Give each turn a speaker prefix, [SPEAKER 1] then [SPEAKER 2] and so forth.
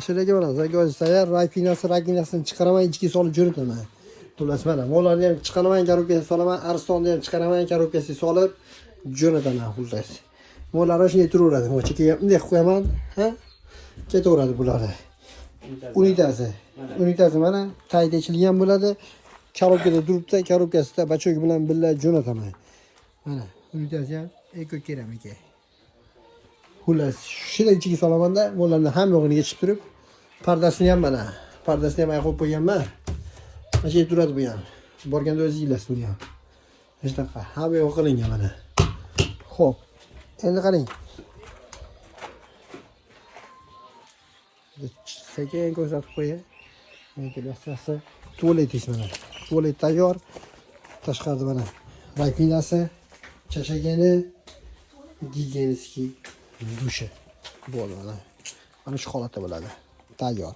[SPEAKER 1] Shunga mana zagoz tayyor, raginasini chiqaraman, ichiga solib jo'nataman. Xullas mana molarni ham chiqaraman, korobkasiga solaman, arstonni ham chiqaraman, korobkasiga solib jo'nataman xullas. Molar shunday turaveradi. Mo chekiga bunday qo'yaman, ha? Ketaveradi bularni. Unitasi mana tayda ichilgan bo'ladi. Korobkada turibdi, korobkasida bachok bilan birga jo'nataman. Mana unitasi ham eko keramika. Xullas, shuni ichiga solamanda, molarni ham yo'g'ini yechib turib, pardasini ham mana, pardasini ham qo'yib qo'yganman. Mana shu turadi bu ham. Borganda o'zingiz bilasiz buni ham. Hech naqa, hamma yo'q qilingan mana. Xo'p. Endi qarang. Sekin ko'rsatib qo'yay. Menga dastlasi tualetingiz mana. Tualet tayyor. Tashqarida mana rakinasi, chashagani, gigiyenskiy dushi bo'ladi. Mana shu holatda bo'ladi. Tayyor.